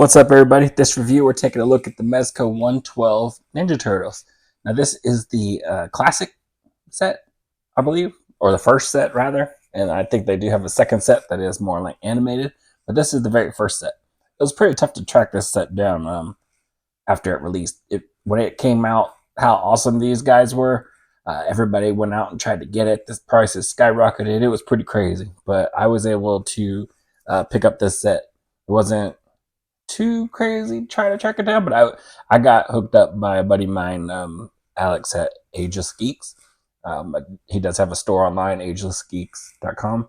What's up, everybody? This review, we're taking a look at the Mezco 112 Ninja Turtles. Now, this is the classic set, I believe, or the first set, rather. And I think they do have a second set that is more like animated, but this is the very first set. It was pretty tough to track this set down after it released. When it came out, how awesome these guys were. Everybody went out and tried to get it. The prices skyrocketed. It was pretty crazy, but I was able to pick up this set. It wasn't too crazy trying to track it down, but I got hooked up by a buddy of mine, Alex at Ageless Geeks. He does have a store online, agelessgeeks.com.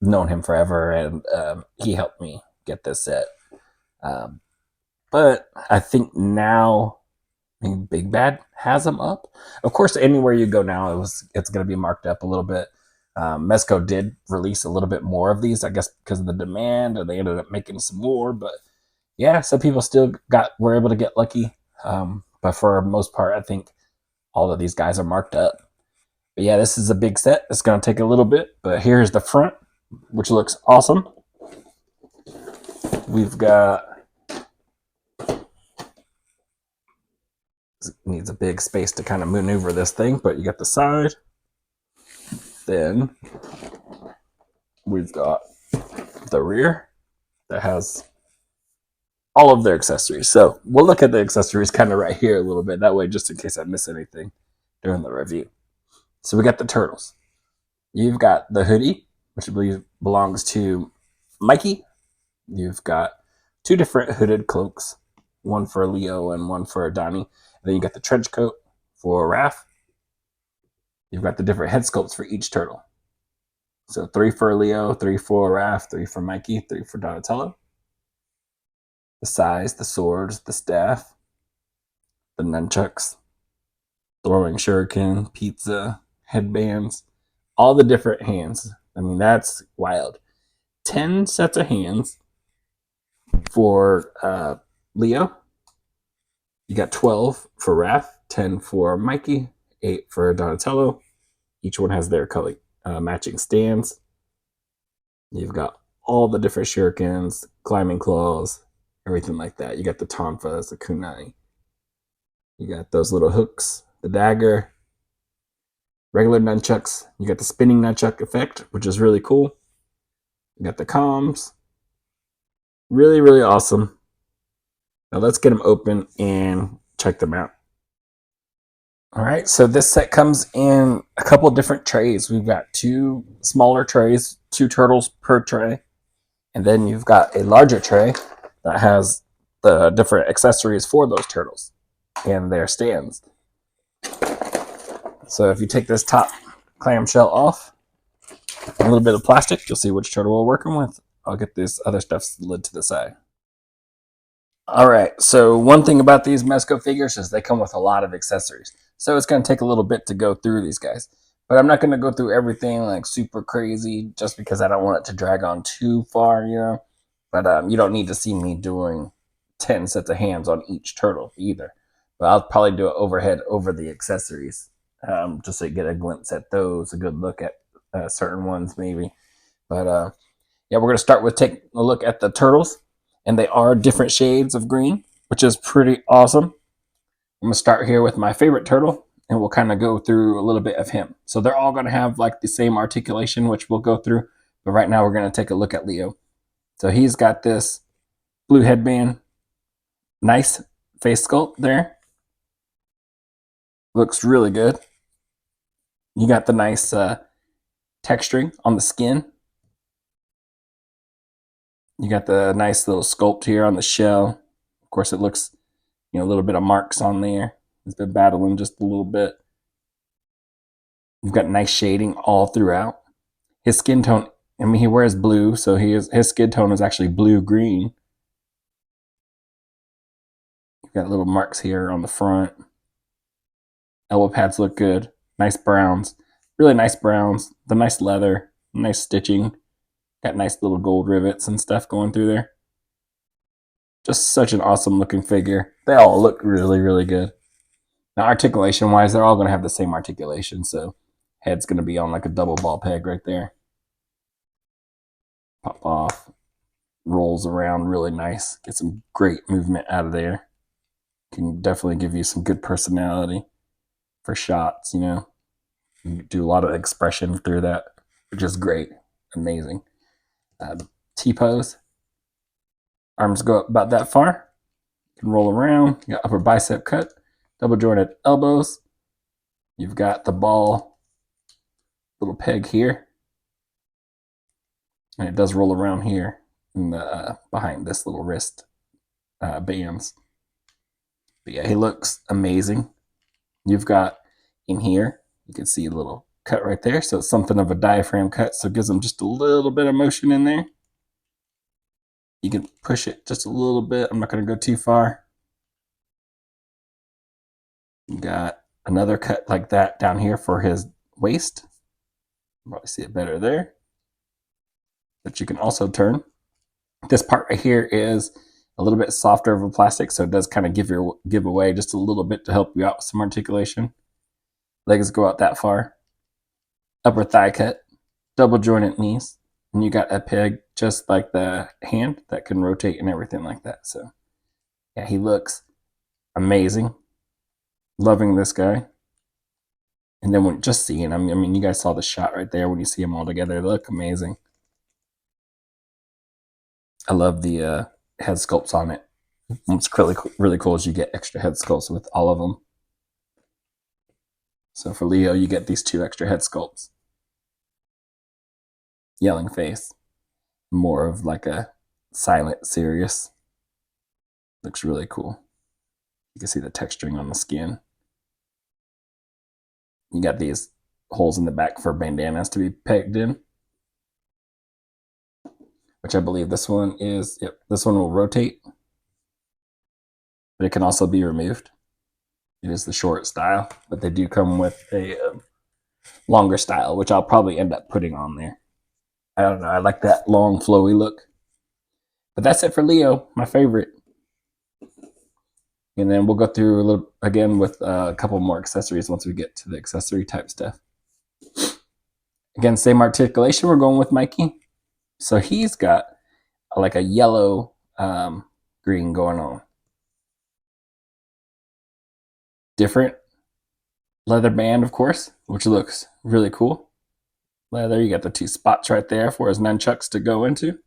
Known him forever, and he helped me get this set. But I think now Big Bad has them up. Of course, anywhere you go now, it's going to be marked up a little bit. Mezco did release a little bit more of these, I guess, because of the demand, or they ended up making some more. But yeah, some people still were able to get lucky. But for the most part, I think all of these guys are marked up. But yeah, this is a big set. It's going to take a little bit. But here's the front, which looks awesome. We've got... Needs a big space to kind of maneuver this thing, but you got the side. Then we've got the rear that has all of their accessories. So we'll look at the accessories kind of right here a little bit. That way, just in case I miss anything during the review. So we got the turtles. You've got the hoodie, which I believe belongs to Mikey. You've got two different hooded cloaks, one for Leo and one for Donnie. And then you got the trench coat for Raph. You've got the different head sculpts for each turtle. So 3 for Leo, 3 for Raph, 3 for Mikey, 3 for Donatello. The size, the swords, the staff, the nunchucks, throwing shuriken, pizza, headbands, all the different hands. I mean, that's wild. 10 sets of hands for Leo. You got 12 for Raph, 10 for Mikey, 8 for Donatello. Each one has their color matching stands. You've got all the different shurikens, climbing claws, everything like that. You got the tonfas, the kunai. You got those little hooks, the dagger, regular nunchucks. You got the spinning nunchuck effect, which is really cool. You got the comms. Really, really awesome. Now let's get them open and check them out. All right, so this set comes in a couple different trays. We've got 2 smaller trays, 2 turtles per tray. And then you've got a larger tray that has the different accessories for those turtles and their stands. So if you take this top clamshell off, a little bit of plastic, you'll see which turtle we're working with. I'll get this other stuff slid to the side. All right, so one thing about these Mezco figures is they come with a lot of accessories. So it's going to take a little bit to go through these guys. But I'm not going to go through everything like super crazy just because I don't want it to drag on too far, you know. But you don't need to see me doing 10 sets of hands on each turtle either. But I'll probably do it overhead over the accessories just to get a glimpse at those, a good look at certain ones maybe. But yeah, we're going to start with taking a look at the turtles. And they are different shades of green, which is pretty awesome. I'm going to start here with my favorite turtle, and we'll kind of go through a little bit of him. So they're all going to have like the same articulation, which we'll go through. But right now we're going to take a look at Leo. So he's got this blue headband. Nice face sculpt there. Looks really good. You got the nice texturing on the skin. You got the nice little sculpt here on the shell. Of course, it looks, a little bit of marks on there. He's been battling just a little bit. You've got nice shading all throughout. His skin tone, he wears blue, so his skin tone is actually blue-green. You've got little marks here on the front. Elbow pads look good. Nice browns. Really nice browns. The nice leather. Nice stitching. Got nice little gold rivets and stuff going through there. Just such an awesome looking figure. They all look really, really good. Now, articulation wise, they're all going to have the same articulation. So head's going to be on like a double ball peg right there. Pop off. rolls around really nice. Get some great movement out of there. Can definitely give you some good personality for shots, you know. You do a lot of expression through that, which is great. Amazing. T-pose. Arms go up about that far. You can roll around. You got upper bicep cut. Double jointed elbows. You've got the ball little peg here. And it does roll around here in the, behind this little wrist bands. But yeah, he looks amazing. You've got in here, you can see a little cut right there. So it's something of a diaphragm cut. So it gives him just a little bit of motion in there. You can push it just a little bit. I'm not going to go too far. You got another cut like that down here for his waist. Probably see it better there. But you can also turn. This part right here is a little bit softer of a plastic, so it does kind of give away just a little bit to help you out with some articulation. Legs go out that far. Upper thigh cut, double jointed knees, and you got a peg just like the hand that can rotate and everything like that. So yeah, he looks amazing. Loving this guy. And then when just seeing him, I mean, you guys saw the shot right there when you see them all together. They look amazing. I love the head sculpts on it. What's really cool is you get extra head sculpts with all of them. So for Leo, you get these 2 extra head sculpts. Yelling face. More of like a silent, serious. Looks really cool. You can see the texturing on the skin. You got these holes in the back for bandanas to be pegged in. Which I believe this one is, yep, this one will rotate. But it can also be removed. It is the short style, but they do come with a longer style, which I'll probably end up putting on there. I don't know, I like that long, flowy look. But that's it for Leo, my favorite. And then we'll go through a little again with a couple more accessories once we get to the accessory type stuff. Again, same articulation, we're going with Mikey. So he's got like a yellow green going on. Different leather band, of course, which looks really cool. Leather, you got the 2 spots right there for his nunchucks to go into.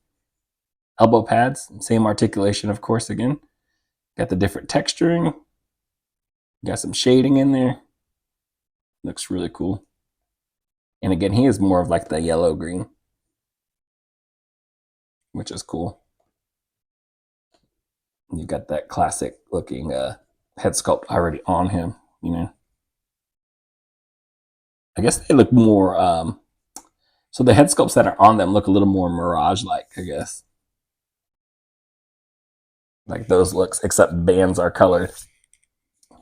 Elbow pads, same articulation, of course, again. Got the different texturing. Got some shading in there. Looks really cool. And again, he is more of like the yellow green, which is cool. You got that classic looking head sculpt already on him, you know. I guess they look more, so the head sculpts that are on them look a little more Mirage-like, I guess. Like those looks, except bands are colored.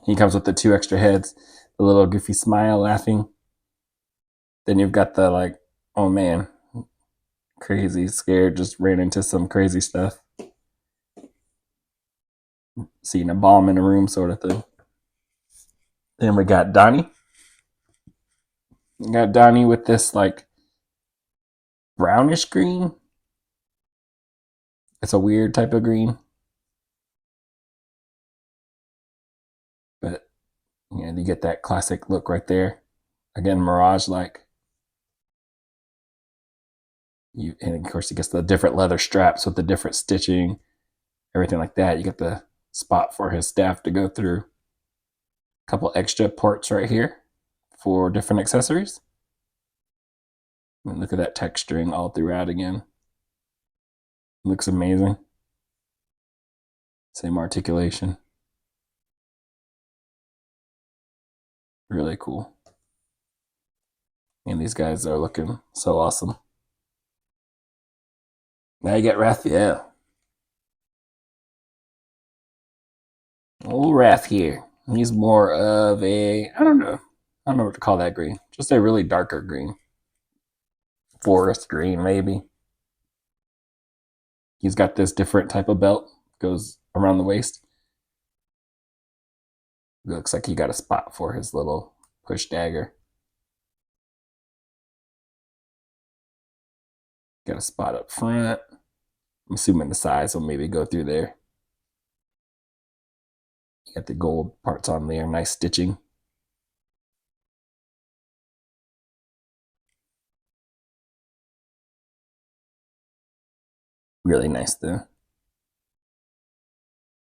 He comes with the 2 extra heads, the little goofy smile laughing. Then you've got the like, oh man, crazy, scared, just ran into some crazy stuff. Seeing a bomb in a room sort of thing. Then we got Donnie. We got Donnie with this like brownish green. It's a weird type of green. But yeah, you get that classic look right there. Again, Mirage-like. And of course, you get the different leather straps with the different stitching, everything like that. You get the spot for his staff to go through. A couple extra ports right here for different accessories. And look at that texturing all throughout again. Looks amazing. Same articulation. Really cool. And these guys are looking so awesome. Now you get Raphael. Old Raph here. He's more of a, I don't know what to call that green. Just a really darker green. Forest green, maybe. He's got this different type of belt. Goes around the waist. It looks like he got a spot for his little push dagger. Got a spot up front. I'm assuming the size will maybe go through there. You got the gold parts on there, nice stitching. Really nice though.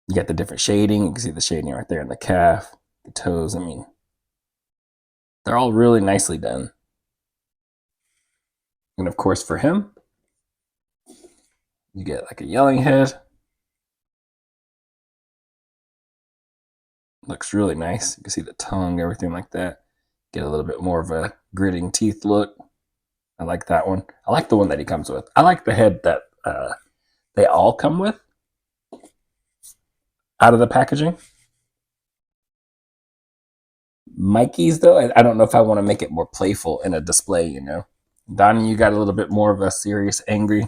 You got the different shading. You can see the shading right there in the calf, the toes. I mean, they're all really nicely done. And of course, for him, you get like a yelling head. Looks really nice. You can see the tongue, everything like that. Get a little bit more of a gritting teeth look. I like that one. I like the one that he comes with. I like the head that they all come with out of the packaging. Mikey's, though, I don't know if I want to make it more playful in a display, you know. Donnie, you got a little bit more of a serious, angry,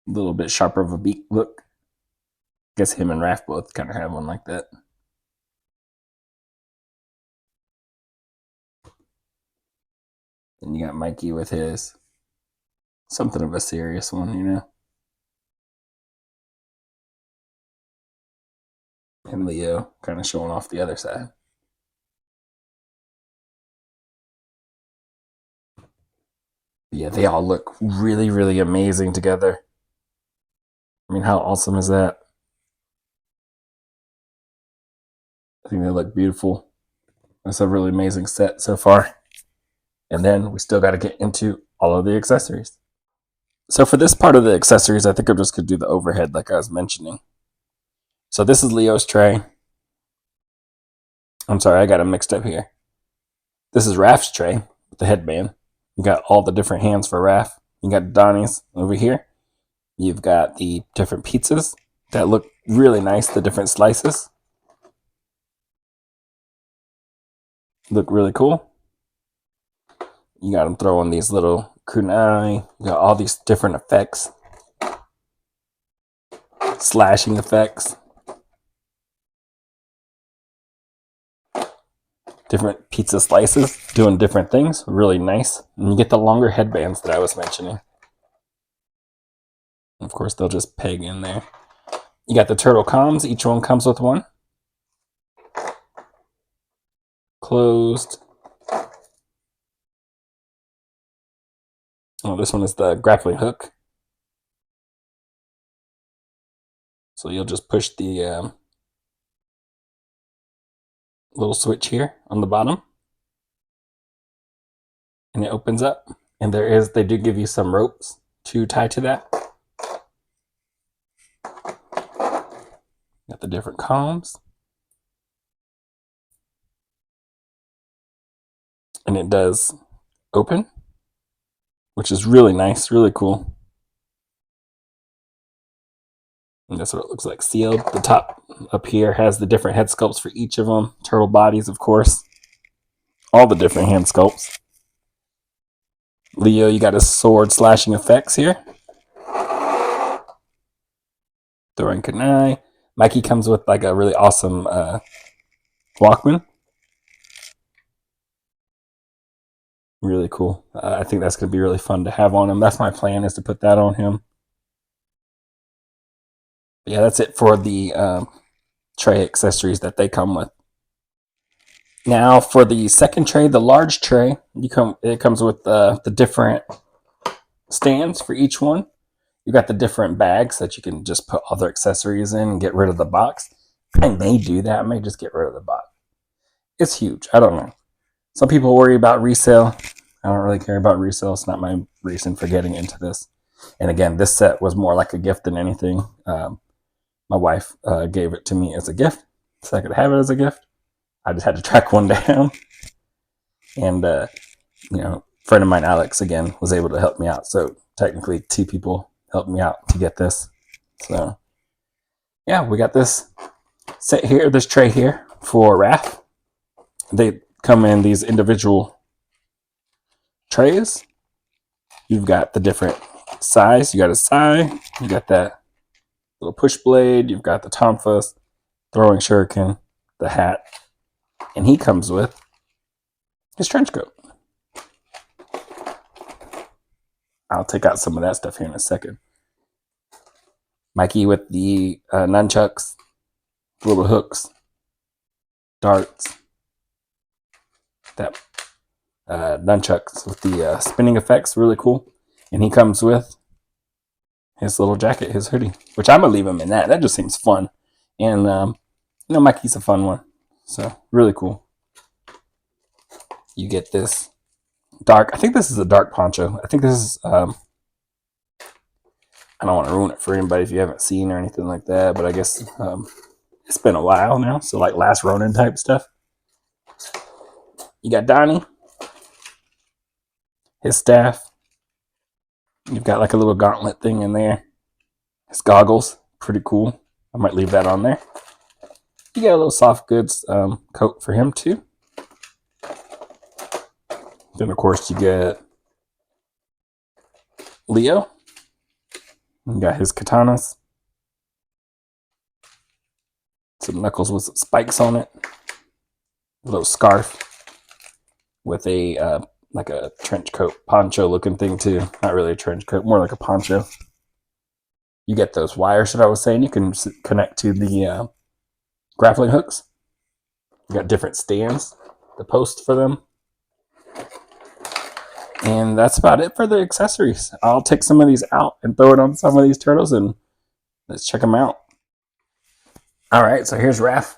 a little bit sharper of a beak look. I guess him and Raph both kind of have one like that. And you got Mikey with his something of a serious one, you know. And Leo kind of showing off the other side. Yeah, they all look really, really amazing together. I mean, how awesome is that? I think they look beautiful. That's a really amazing set so far. And then we still got to get into all of the accessories. So for this part of the accessories, I think I'm just going to do the overhead like I was mentioning. So this is Leo's tray. I'm sorry, I got them mixed up here. This is Raph's tray with the headband. You got all the different hands for Raph. You got Donnie's over here. You've got the different pizzas that look really nice, the different slices. Look really cool. You got them throwing these little kunai. You got all these different effects. Slashing effects. Different pizza slices doing different things. Really nice. And you get the longer headbands that I was mentioning. Of course, they'll just peg in there. You got the turtle comms. Each one comes with one. Closed. Oh, this one is the grappling hook. So you'll just push the little switch here on the bottom. And it opens up. And they do give you some ropes to tie to that. Got the different columns. And it does open, which is really nice, really cool. And that's what it looks like sealed. The top up here has the different head sculpts for each of them. Turtle bodies, of course. All the different hand sculpts. Leo, you got his sword slashing effects here. Throwing kunai. Mikey comes with like a really awesome Walkman. Really cool. I think that's going to be really fun to have on him. That's my plan, is to put that on him. But yeah, that's it for the tray accessories that they come with. Now for the second tray, the large tray, it comes with the different stands for each one. You got the different bags that you can just put other accessories in and get rid of the box. I may do that. I may just get rid of the box. It's huge. I don't know. Some people worry about resale. I don't really care about resale. It's not my reason for getting into this. And again, this set was more like a gift than anything. My wife gave it to me as a gift, so I could have it as a gift. I just had to track one down. And, a friend of mine, Alex, again, was able to help me out. So technically 2 people helped me out to get this. So yeah, we got this set here, this tray here for Raph. They come in these individual trays. You've got the different size. You got a sai. You got that little push blade. You've got the tonfas, throwing shuriken, the hat. And he comes with his trench coat. I'll take out some of that stuff here in a second. Mikey with the nunchucks, little hooks, darts, that nunchucks with the spinning effects, really cool. And he comes with his little jacket, his hoodie, which I'm gonna leave him in that. That just seems fun, and Mikey's a fun one, so really cool. You get this dark. I think this is a dark poncho. I think this is. I don't want to ruin it for anybody if you haven't seen or anything like that, but I guess it's been a while now, so like Last Ronin type stuff. You got Donnie, his staff. You've got like a little gauntlet thing in there. His goggles, pretty cool. I might leave that on there. You got a little soft goods coat for him too. Then of course you get Leo. You got his katanas. Some knuckles with some spikes on it. A little scarf with a like a trench coat, poncho looking thing too. Not really a trench coat, more like a poncho. You get those wires that I was saying you can connect to the grappling hooks. You got different stands, the post for them. And that's about it for the accessories. I'll take some of these out and throw it on some of these turtles and let's check them out. All right, so here's Raph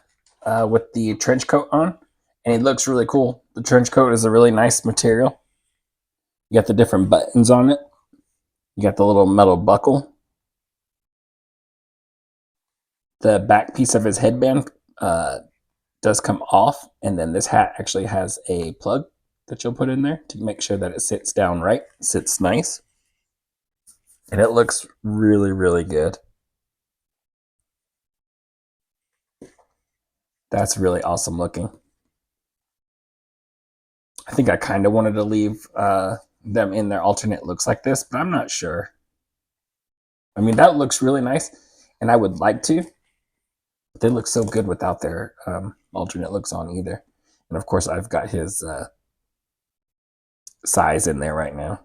with the trench coat on, and it looks really cool. The trench coat is a really nice material. You got the different buttons on it. You got the little metal buckle. The back piece of his headband does come off, and then this hat actually has a plug that you'll put in there to make sure that it sits down right, sits nice. And it looks really, really good. That's really awesome looking. I think I kind of wanted to leave them in their alternate looks like this, but I'm not sure. I mean, that looks really nice, and I would like to, but they look so good without their alternate looks on either. And of course, I've got his size in there right now.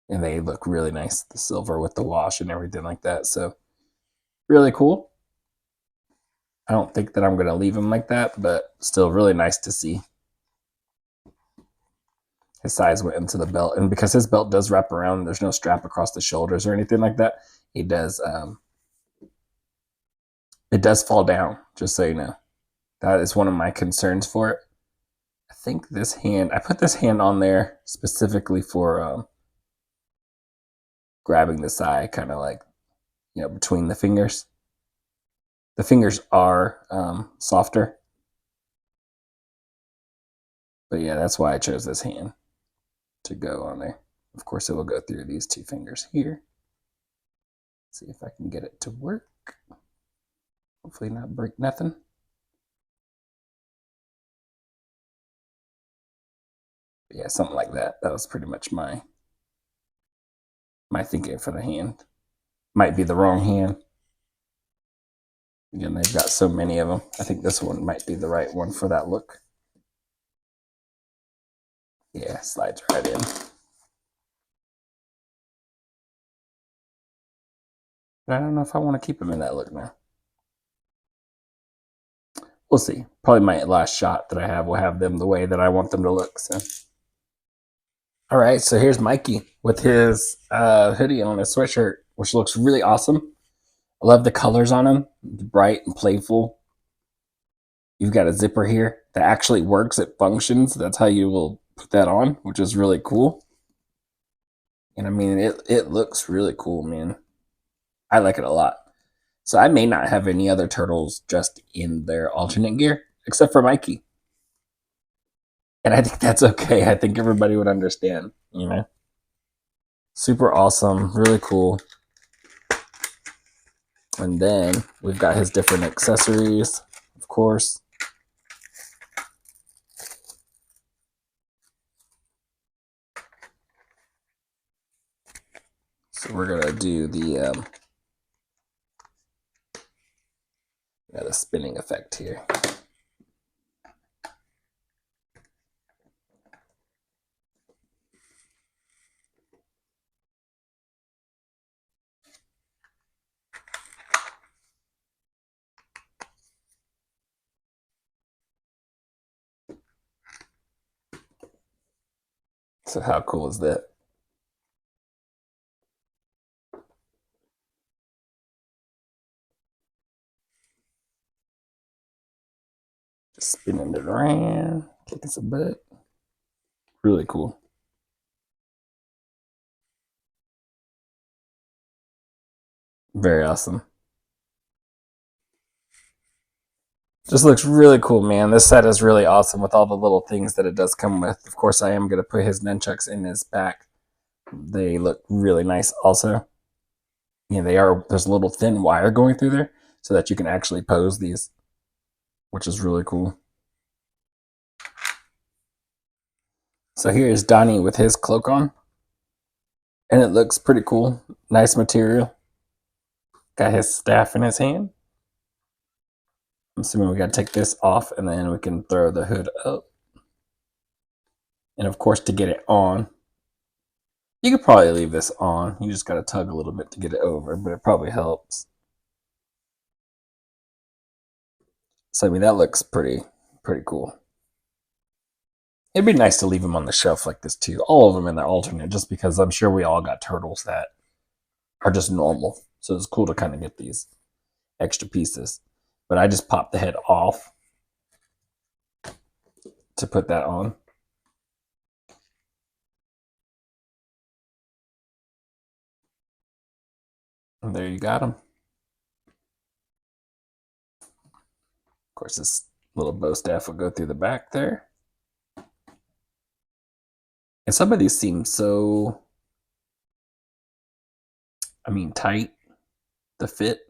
And they look really nice, the silver with the wash and everything like that. So really cool. I don't think that I'm going to leave him like that, but still really nice to see. His size went into the belt, and because his belt does wrap around, there's no strap across the shoulders or anything like that. It does fall down, just so you know. That is one of my concerns for it. I think this hand, I put this hand on there specifically for grabbing the side, kind of like, between the fingers. The fingers are softer. But yeah, that's why I chose this hand to go on there. Of course, it will go through these two fingers here. Let's see if I can get it to work. Hopefully not break nothing. But yeah, something like that. That was pretty much my thinking for the hand. Might be the wrong hand. Again, they've got so many of them. I think this one might be the right one for that look. Yeah, slides right in. But I don't know if I want to keep them in that look now. We'll see. Probably my last shot that I have will have them the way that I want them to look. So, all right. So here's Mikey with his hoodie on, his sweatshirt, which looks really awesome. I love the colors on him, bright and playful. You've got a zipper here that actually works. It functions. That's how you will put that on, which is really cool. And I mean, it looks really cool, man. I like it a lot. So I may not have any other turtles just in their alternate gear, except for Mikey. And I think that's okay. I think everybody would understand, Super awesome, really cool. And then we've got his different accessories, of course. So we're gonna do the spinning effect here. So how cool is that? Just spinning it around, kicking some butt. Really cool. Very awesome. Just looks really cool, man. This set is really awesome with all the little things that it does come with. Of course, I am going to put his nunchucks in his back. They look really nice also. You know, there's a little thin wire going through there so that you can actually pose these, which is really cool. So here's Donnie with his cloak on. And it looks pretty cool. Nice material. Got his staff in his hand. I'm assuming we got to take this off and then we can throw the hood up. And of course, to get it on, you could probably leave this on. You just got to tug a little bit to get it over, but it probably helps. So, I mean, that looks pretty cool. It'd be nice to leave them on the shelf like this too. All of them in the alternate, just because I'm sure we all got turtles that are just normal. So it's cool to kind of get these extra pieces. But I just popped the head off to put that on. And there you got them. Of course, this little bow staff will go through the back there. And some of these seem so, tight to fit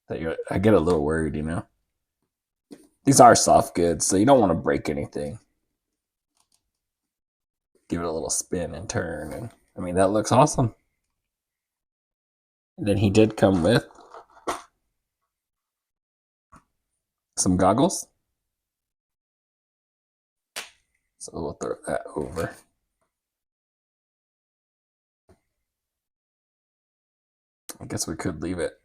that I get a little worried, you know. These are soft goods, so you don't want to break anything. Give it a little spin and turn, and I mean, that looks awesome. And then he did come with some goggles. So we'll throw that over. I guess we could leave it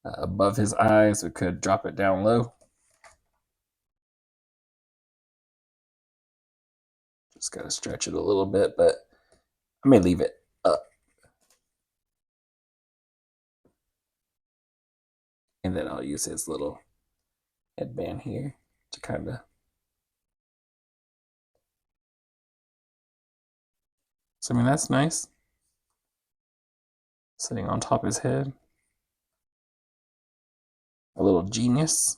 above his eyes. We could drop it down low. Just got to stretch it a little bit, but I may leave it up. And then I'll use his little headband here to kind of. So, I mean, that's nice. Sitting on top of his head. A little genius.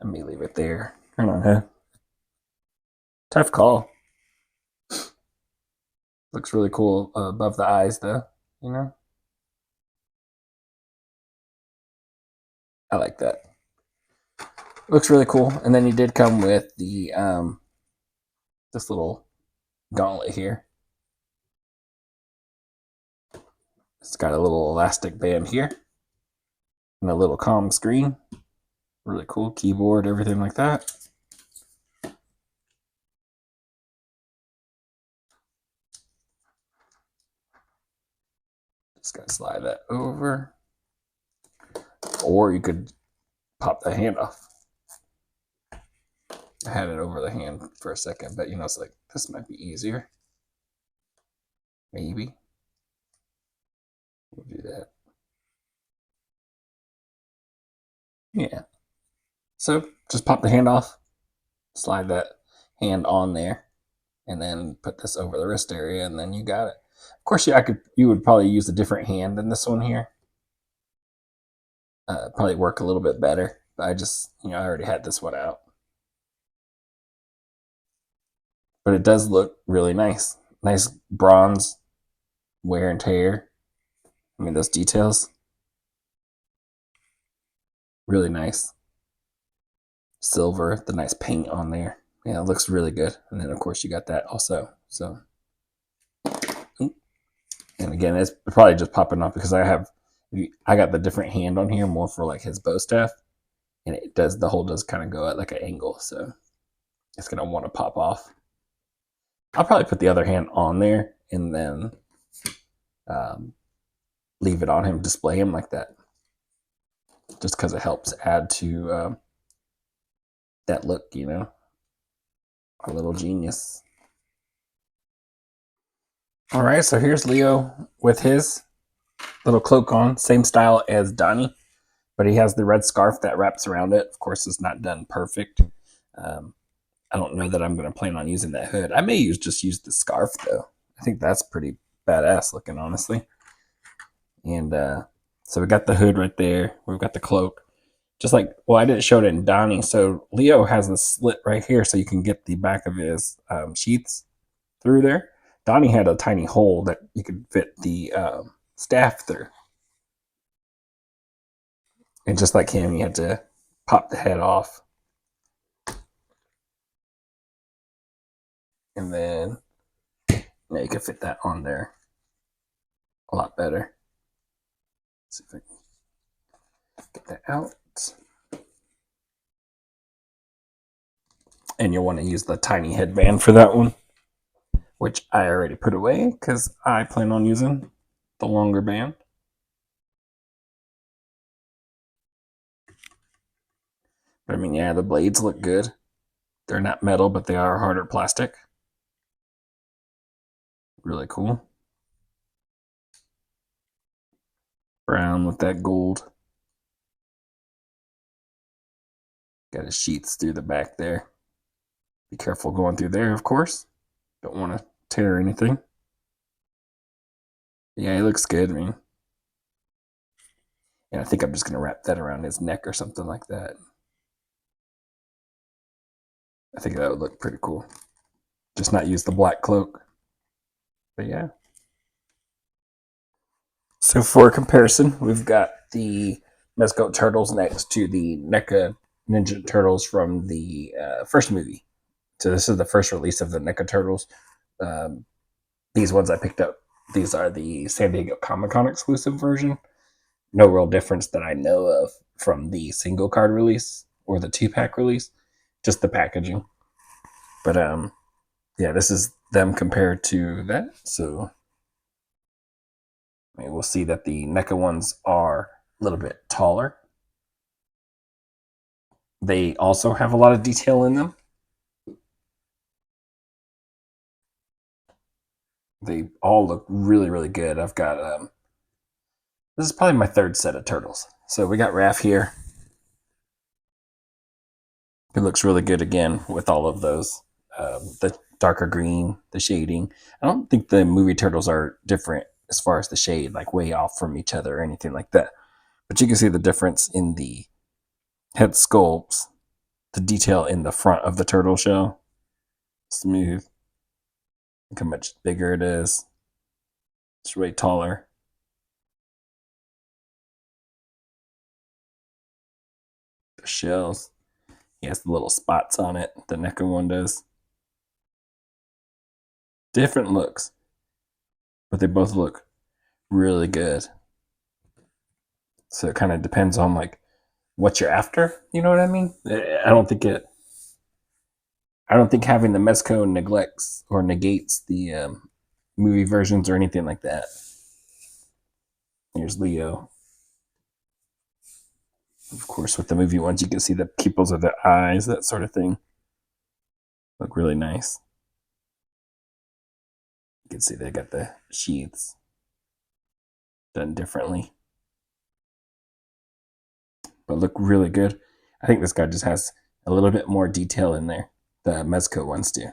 Let me leave it there. I don't know. Tough call. Looks really cool above the eyes, though. You know? I like that. Looks really cool. And then he did come with the this little gauntlet here. It's got a little elastic band here. And a little comm screen. Really cool. Keyboard, everything like that. Just gotta slide that over. Or you could pop the hand off. I had it over the hand for a second, but it's like, this might be easier. Maybe. We'll do that. Yeah. So just pop the hand off, slide that hand on there, and then put this over the wrist area, and then you got it. Of course, you would probably use a different hand than this one here. Probably work a little bit better, but I just, I already had this one out. But it does look really nice. Nice bronze wear and tear. I mean, those details. Really nice. Silver, the nice paint on there. Yeah, it looks really good. And then, of course, you got that also. So, and again, it's probably just popping off because I got the different hand on here more for like his bow staff. And the hole does kind of go at like an angle. So it's going to want to pop off. I'll probably put the other hand on there and then leave it on him, display him like that, just because it helps add to that look, you know. A little genius. All right, so here's Leo with his little cloak on, same style as Donnie, but he has the red scarf that wraps around it. Of course, it's not done perfect. Um, I don't know that I'm going to plan on using that hood. I may just use the scarf though. I think that's pretty badass looking, honestly. And so we got the hood right there. We've got the cloak. Just like, well, I didn't show it in Donnie. So Leo has the slit right here so you can get the back of his sheaths through there. Donnie had a tiny hole that you could fit the staff through. And just like him, you had to pop the head off. And then now you can fit that on there a lot better. Let's see if I can get that out. And you'll want to use the tiny headband for that one, which I already put away because I plan on using the longer band. But I mean, yeah, the blades look good. They're not metal, but they are harder plastic. Really cool. Brown with that gold. Got his sheaths through the back there. Be careful going through there, of course. Don't want to tear anything. Yeah, he looks good. I mean, yeah, I think I'm just going to wrap that around his neck or something like that. I think that would look pretty cool. Just not use the black cloak. But yeah. So for comparison, we've got the Mezco Turtles next to the NECA Ninja Turtles from the first movie. So this is the first release of the NECA Turtles. These ones I picked up. These are the San Diego Comic-Con exclusive version. No real difference that I know of from the single card release or the 2-pack release. Just the packaging. But yeah, this is them compared to that. So I mean, we'll see that the NECA ones are a little bit taller. They also have a lot of detail in them. They all look really, really good. I've got this is probably my third set of turtles. So we got Raph here. It looks really good again with all of those. The darker green, the shading. I don't think the movie turtles are different as far as the shade, like way off from each other or anything like that. But you can see the difference in the head sculpts, the detail in the front of the turtle shell. Smooth. Look how much bigger it is. It's way taller. The shells. He has the little spots on it. The NECA one does. Different looks, but they both look really good. So it kind of depends on like what you're after. You know what I mean? I don't think having the Mezco neglects or negates the movie versions or anything like that. Here's Leo. Of course, with the movie ones, you can see the pupils of their eyes, that sort of thing. Look really nice. You can see they got the sheaths done differently. But look really good. I think this guy just has a little bit more detail in there. The Mezco ones do.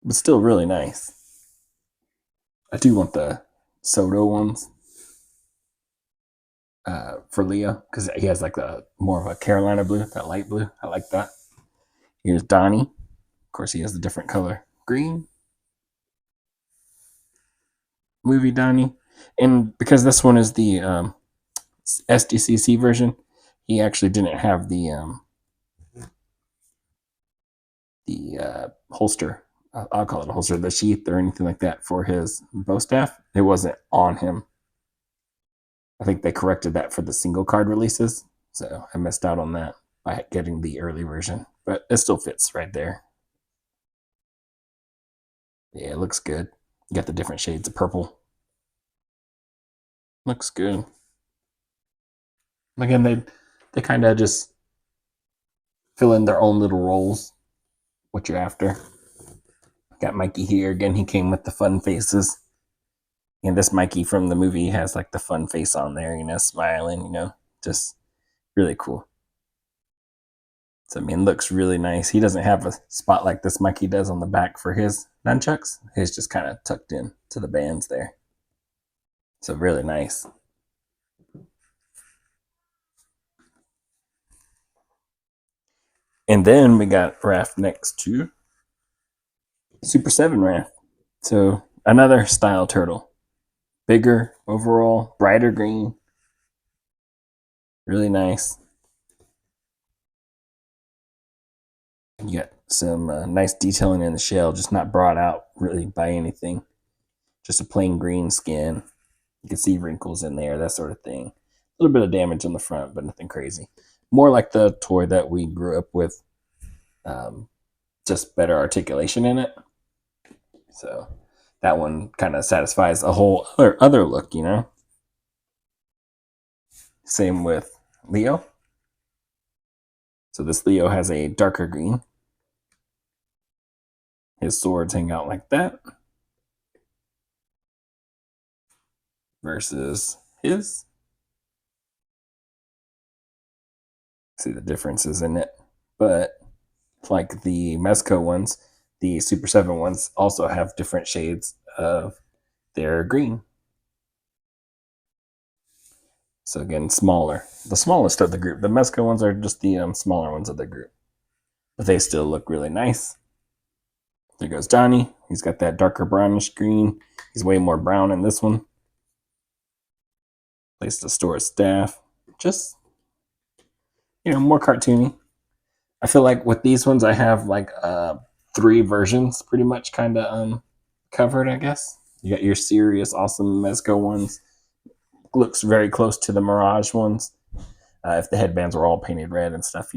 But still really nice. I do want the Soto ones for Leo because he has like a more of a Carolina blue, that light blue. I like that. Here's Donnie. Of course, he has a different color, green. Movie Donnie, and because this one is the SDCC version, he actually didn't have the holster. I'll call it a holster, the sheath or anything like that for his bow staff. It wasn't on him. I think they corrected that for the single card releases, so I missed out on that by getting the early version, but it still fits right there. Yeah, it looks good. You got the different shades of purple. Looks good. Again, they kind of just fill in their own little roles, what you're after. Got Mikey here. Again, he came with the fun faces. And this Mikey from the movie has like the fun face on there, smiling, just really cool. So, I mean, looks really nice. He doesn't have a spot like this Mikey does on the back for his nunchucks. His just kind of tucked in to the bands there. So, really nice. And then we got Raph next to Super 7 Raph. So, another style turtle. Bigger overall, brighter green. Really nice. You got some nice detailing in the shell, just not brought out really by anything. Just a plain green skin. You can see wrinkles in there, that sort of thing. A little bit of damage on the front, but nothing crazy. More like the toy that we grew up with, just better articulation in it. So that one kind of satisfies a whole other look, Same with Leo. So this Leo has a darker green. His swords hang out like that. Versus his. See the differences in it. But like the Mezco ones, the Super 7 ones also have different shades of their green. So again, smaller. The smallest of the group. The Mezco ones are just the smaller ones of the group. But they still look really nice. There goes Johnny. He's got that darker brownish green. He's way more brown in this one. Place to store his staff. Just, more cartoony. I feel like with these ones, I have like 3 versions pretty much kind of covered, I guess. You got your serious, awesome Mezco ones. Looks very close to the Mirage ones. If the headbands were all painted red and stuff,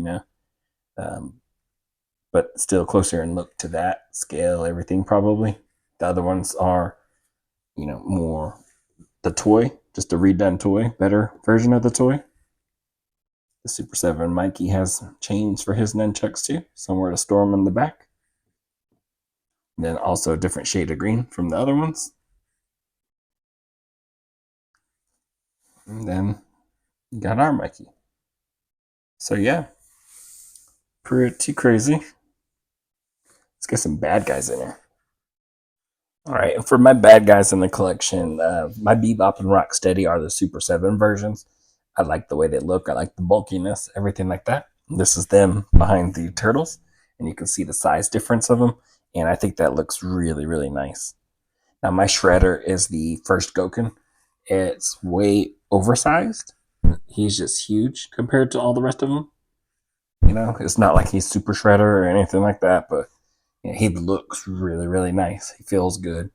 but still closer in look to that scale, everything probably. The other ones are, more the toy, just a redone toy, better version of the toy. The Super 7 Mikey has chains for his nunchucks too, somewhere to store them in the back. And then also a different shade of green from the other ones. And then you got our Mikey. So yeah, pretty crazy. Let's get some bad guys in here. All right, and for my bad guys in the collection, my Bebop and Rocksteady are the Super 7 versions. I like the way they look. I like the bulkiness, everything like that. This is them behind the Turtles, and you can see the size difference of them, and I think that looks really, really nice. Now, my Shredder is the first Goken. It's way oversized. He's just huge compared to all the rest of them. It's not like he's Super Shredder or anything like that, but he looks really, really nice. He feels good.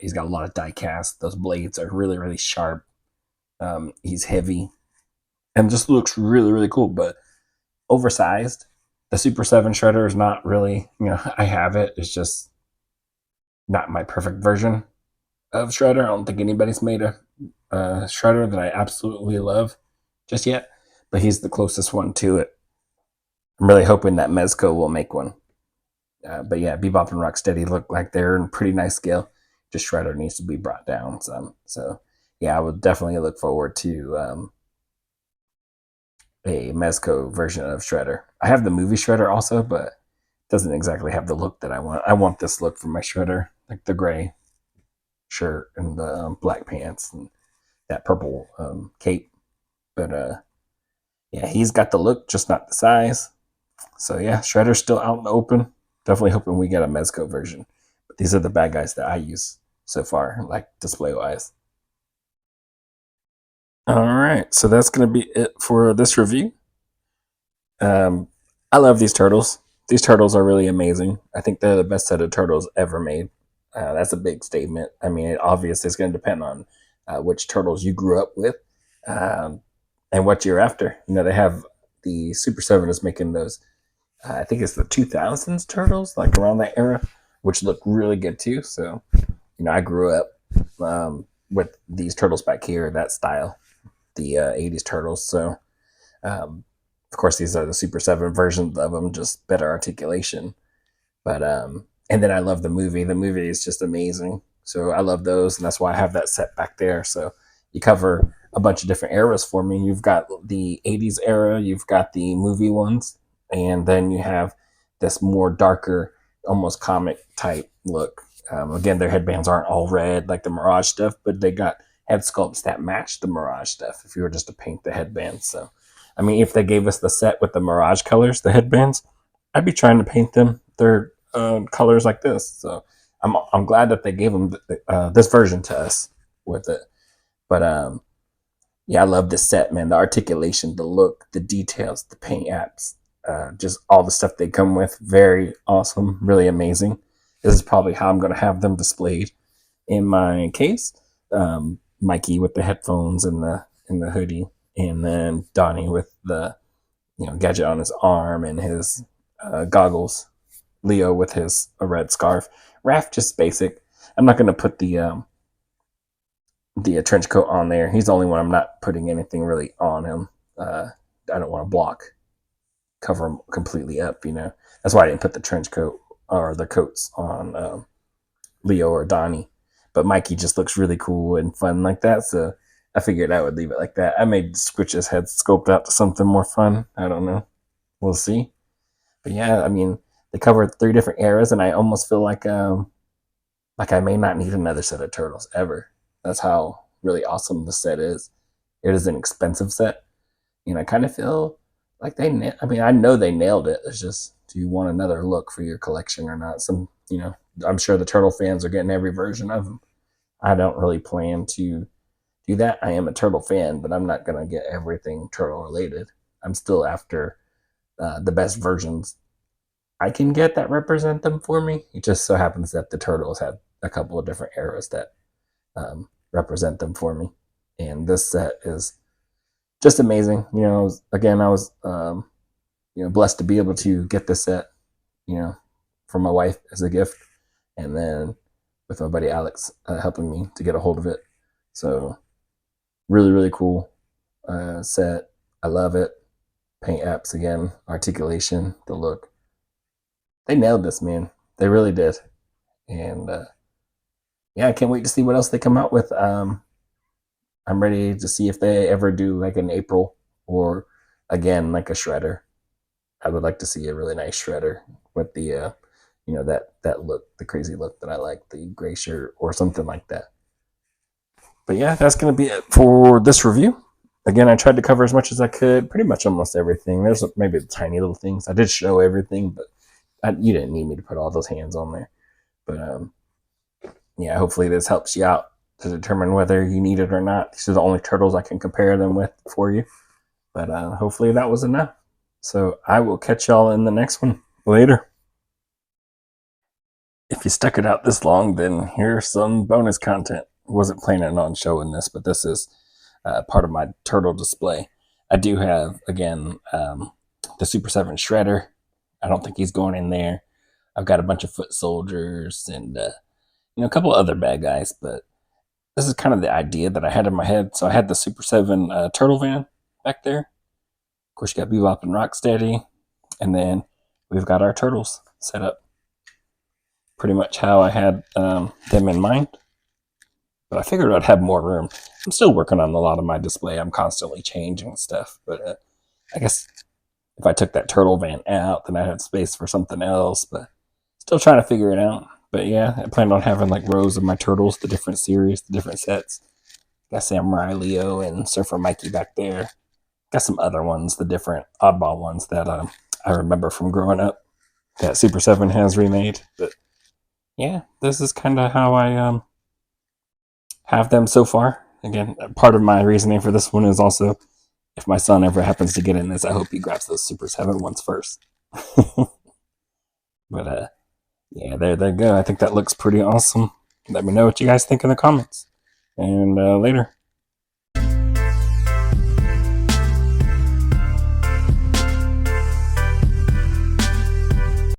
He's got a lot of die cast. Those blades are really, really sharp. He's heavy and just looks really, really cool, but oversized. The Super 7 Shredder is not really, I have it. It's just not my perfect version of Shredder. I don't think anybody's made a Shredder that I absolutely love just yet, but he's the closest one to it. I'm really hoping that Mezco will make one. But yeah, Bebop and Rocksteady look like they're in pretty nice scale. Just Shredder needs to be brought down some. So yeah, I would definitely look forward to a Mezco version of Shredder. I have the movie Shredder also, but it doesn't exactly have the look that I want. I want this look for my Shredder, like the gray shirt and the black pants and that purple cape. But yeah, he's got the look, just not the size. So yeah, Shredder's still out in the open. Definitely hoping we get a Mezco version. But these are the bad guys that I use so far, like display-wise. All right, so that's going to be it for this review. I love these turtles. These turtles are really amazing. I think they're the best set of turtles ever made. That's a big statement. I mean, obviously, it's going to depend on which turtles you grew up with and what you're after. They have the Super 7 is making those. I think it's the 2000s turtles, like around that era, which look really good too. So, I grew up with these turtles back here, that style, the 80s turtles. So, of course, these are the Super 7 versions of them, just better articulation. But and then I love the movie. The movie is just amazing. So I love those, and that's why I have that set back there. So you cover a bunch of different eras for me. You've got the 80s era, you've got the movie ones, and then you have this more darker, almost comic type look. Again, their headbands aren't all red like the Mirage stuff, but they got head sculpts that match the Mirage stuff if you were just to paint the headbands. So, I mean, if they gave us the set with the Mirage colors, the headbands, I'd be trying to paint them their colors like this. So I'm glad that they gave them this version to us with it. But yeah, I love this set, man. The articulation, the look, the details, the paint apps, just all the stuff they come with. Very awesome, really amazing. This is probably how I'm going to have them displayed in my case. Mikey with the headphones and the hoodie, and then Donnie with the gadget on his arm and his goggles. Leo with his red scarf. Raph just basic. I'm not going to put the trench coat on there. He's the only one I'm not putting anything really on him. I don't want to cover him completely up. That's why I didn't put the trench coat or the coats on Leo or Donnie. But Mikey just looks really cool and fun like that, so I figured I would leave it like that. I may switch his head sculpt out to something more fun. I don't know. We'll see. But yeah, I mean, they cover 3 different eras, and I almost feel like I may not need another set of turtles ever. That's how really awesome the set is. It is an expensive set, and I kind of feel like I know they nailed it. It's just, do you want another look for your collection or not? I'm sure the turtle fans are getting every version of them. I don't really plan to do that. I am a turtle fan, but I'm not gonna get everything turtle related. I'm still after the best versions I can get that represent them for me. It just so happens that the turtles have a couple of different eras that represent them for me, and this set is just amazing. I was blessed to be able to get this set, from my wife as a gift, and then with my buddy Alex helping me to get a hold of it. So really, really cool set. I love it. Paint apps again, articulation, the look. They nailed this, man. They really did. And yeah, I can't wait to see what else they come out with. I'm ready to see if they ever do like an April or again like a shredder. I would like to see a really nice shredder with the that look, the crazy look that I like, the gray shirt or something like that. But yeah, that's going to be it for this review. Again, I tried to cover as much as I could, pretty much almost everything. There's maybe tiny little things. I did show everything, but you didn't need me to put all those hands on there. But yeah, hopefully this helps you out to determine whether you need it or not. These are the only turtles I can compare them with for you. But hopefully that was enough. So I will catch y'all in the next one. Later. If you stuck it out this long, then here's some bonus content. I wasn't planning on showing this, but this is part of my turtle display. I do have, again, the Super 7 Shredder. I don't think he's going in there. I've got a bunch of foot soldiers and a couple other bad guys, but this is kind of the idea that I had in my head. So I had the Super 7 turtle van back there. Of course, you got Bebop and Rocksteady, and then we've got our turtles set up. Pretty much how I had them in mind. But I figured I'd have more room. I'm still working on a lot of my display. I'm constantly changing stuff. But I guess if I took that turtle van out, then I'd have space for something else. But still trying to figure it out. But yeah, I planned on having like rows of my turtles, the different series, the different sets. Got Samurai Leo and Surfer Mikey back there. Got some other ones, the different oddball ones that I remember from growing up that Super 7 has remade. But yeah, this is kind of how I have them so far. Again, part of my reasoning for this one is also if my son ever happens to get in this, I hope he grabs those Super 7 ones first. But yeah, there they go. I think that looks pretty awesome. Let me know what you guys think in the comments. And later.